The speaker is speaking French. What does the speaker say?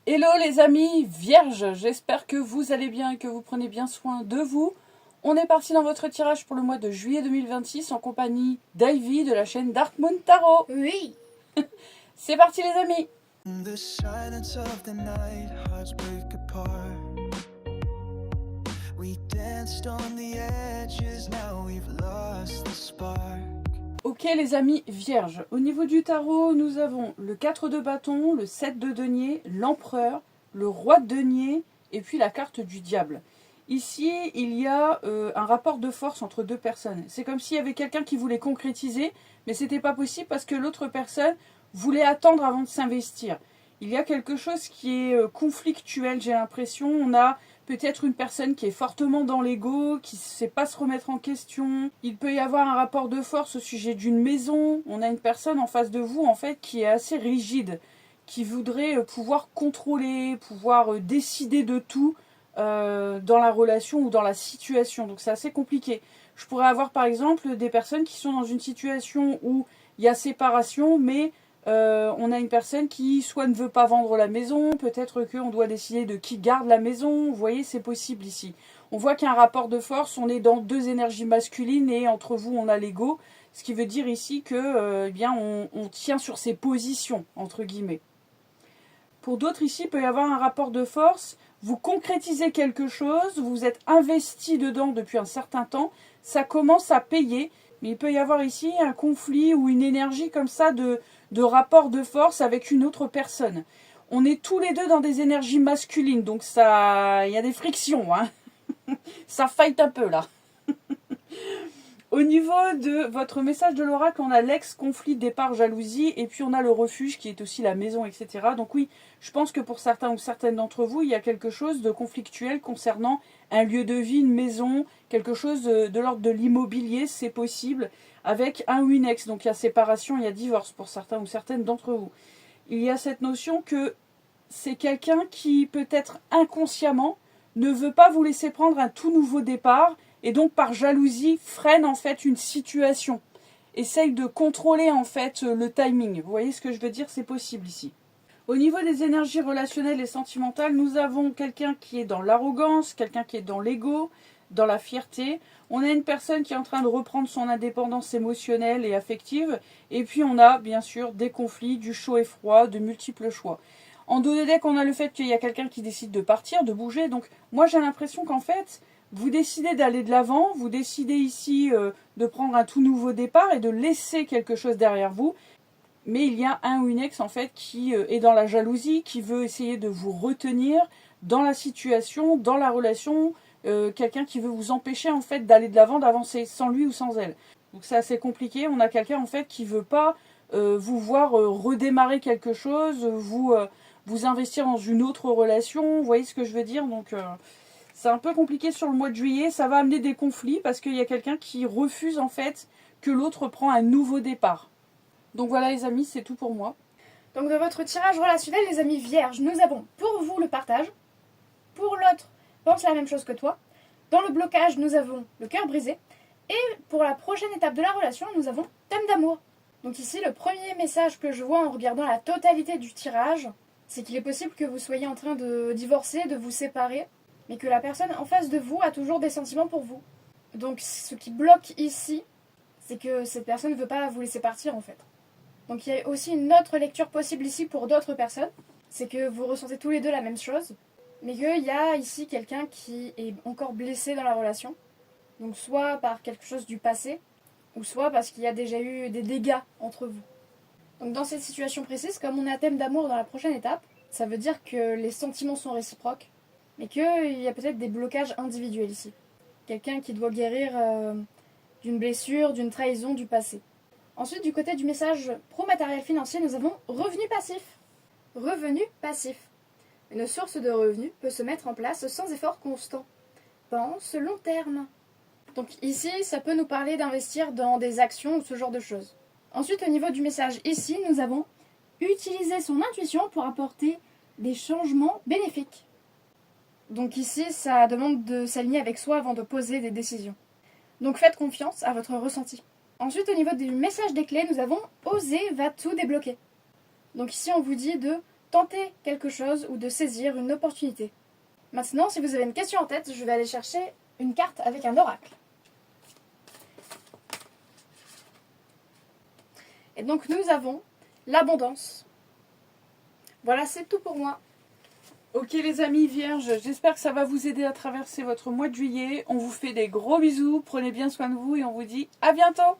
Hello les amis vierges, j'espère que vous allez bien et que vous prenez bien soin de vous. On est parti dans votre tirage pour le mois de juillet 2026 en compagnie d'Ivy de la chaîne Dark Moon Tarot. Oui. C'est parti les amis. The silence of the night, hearts break apart. We danced on the edges, now we've lost the spark. Ok les amis vierges, au niveau du tarot, nous avons le 4 de bâton, le 7 de denier, l'empereur, le roi de denier et puis la carte du diable. Ici, il y a un rapport de force entre deux personnes. C'est comme s'il y avait quelqu'un qui voulait concrétiser, mais c'était pas possible parce que l'autre personne voulait attendre avant de s'investir. Il y a quelque chose qui est conflictuel, j'ai l'impression. On a peut-être une personne qui est fortement dans l'ego, qui ne sait pas se remettre en question. Il peut y avoir un rapport de force au sujet d'une maison. On a une personne en face de vous, en fait, qui est assez rigide, qui voudrait pouvoir contrôler, pouvoir décider de tout dans la relation ou dans la situation. Donc c'est assez compliqué. Je pourrais avoir, par exemple, des personnes qui sont dans une situation où il y a séparation, mais on a une personne qui soit ne veut pas vendre la maison, peut-être qu'on doit décider de qui garde la maison. Vous voyez, c'est possible ici. On voit qu'il y a un rapport de force, on est dans deux énergies masculines et entre vous on a l'ego, ce qui veut dire ici que on tient sur ses positions, entre guillemets. Pour d'autres ici, il peut y avoir un rapport de force, vous concrétisez quelque chose, vous êtes investi dedans depuis un certain temps, ça commence à payer, mais il peut y avoir ici un conflit ou une énergie comme ça de rapport de force avec une autre personne. On est tous les deux dans des énergies masculines, donc ça, il y a des frictions, hein. Ça fight un peu là. Au niveau de votre message de l'oracle, on a l'ex-conflit, départ, jalousie, et puis on a le refuge qui est aussi la maison, etc. Donc oui, je pense que pour certains ou certaines d'entre vous, il y a quelque chose de conflictuel concernant un lieu de vie, une maison, quelque chose de l'ordre de l'immobilier, c'est possible, avec un ou une ex. Donc il y a séparation, il y a divorce pour certains ou certaines d'entre vous. Il y a cette notion que c'est quelqu'un qui, peut-être inconsciemment, ne veut pas vous laisser prendre un tout nouveau départ, et donc par jalousie freine en fait une situation. Essaye de contrôler en fait le timing. Vous voyez ce que je veux dire, c'est possible ici. Au niveau des énergies relationnelles et sentimentales, nous avons quelqu'un qui est dans l'arrogance, quelqu'un qui est dans l'ego, dans la fierté. On a une personne qui est en train de reprendre son indépendance émotionnelle et affective. Et puis on a bien sûr des conflits, du chaud et froid, de multiples choix. En dos de deck, on a le fait qu'il y a quelqu'un qui décide de partir, de bouger. Donc moi j'ai l'impression qu'en fait, vous décidez d'aller de l'avant, vous décidez ici de prendre un tout nouveau départ et de laisser quelque chose derrière vous. Mais il y a un ou une ex en fait qui est dans la jalousie, qui veut essayer de vous retenir dans la situation, dans la relation, quelqu'un qui veut vous empêcher en fait d'aller de l'avant, d'avancer sans lui ou sans elle. Donc c'est assez compliqué. On a quelqu'un en fait qui veut pas vous voir redémarrer quelque chose, vous investir dans une autre relation. Vous voyez ce que je veux dire? Donc c'est un peu compliqué sur le mois de juillet. Ça va amener des conflits parce qu'il y a quelqu'un qui refuse en fait que l'autre prend un nouveau départ. Donc voilà les amis, c'est tout pour moi. Donc dans votre tirage relationnel, les amis vierges, nous avons pour vous le partage. Pour l'autre, pense la même chose que toi. Dans le blocage, nous avons le cœur brisé. Et pour la prochaine étape de la relation, nous avons thème d'amour. Donc ici, le premier message que je vois en regardant la totalité du tirage, c'est qu'il est possible que vous soyez en train de divorcer, de vous séparer, mais que la personne en face de vous a toujours des sentiments pour vous. Donc ce qui bloque ici, c'est que cette personne ne veut pas vous laisser partir en fait. Donc il y a aussi une autre lecture possible ici pour d'autres personnes, c'est que vous ressentez tous les deux la même chose, mais qu'il y a ici quelqu'un qui est encore blessé dans la relation, donc soit par quelque chose du passé, ou soit parce qu'il y a déjà eu des dégâts entre vous. Donc dans cette situation précise, comme on a thème d'amour dans la prochaine étape, ça veut dire que les sentiments sont réciproques, mais qu'il y a peut-être des blocages individuels ici. Quelqu'un qui doit guérir d'une blessure, d'une trahison du passé. Ensuite, du côté du message pro-matériel financier, nous avons revenu passif. Revenu passif. Une source de revenus peut se mettre en place sans effort constant. Pense long terme. Donc ici, ça peut nous parler d'investir dans des actions ou ce genre de choses. Ensuite, au niveau du message ici, nous avons utiliser son intuition pour apporter des changements bénéfiques. Donc ici, ça demande de s'aligner avec soi avant de poser des décisions. Donc faites confiance à votre ressenti. Ensuite, au niveau du message des clés, nous avons « Oser va tout débloquer ». Donc ici, on vous dit de tenter quelque chose ou de saisir une opportunité. Maintenant, si vous avez une question en tête, je vais aller chercher une carte avec un oracle. Et donc nous avons l'abondance. Voilà, c'est tout pour moi. Ok les amis vierges, j'espère que ça va vous aider à traverser votre mois de juillet. On vous fait des gros bisous, prenez bien soin de vous et on vous dit à bientôt.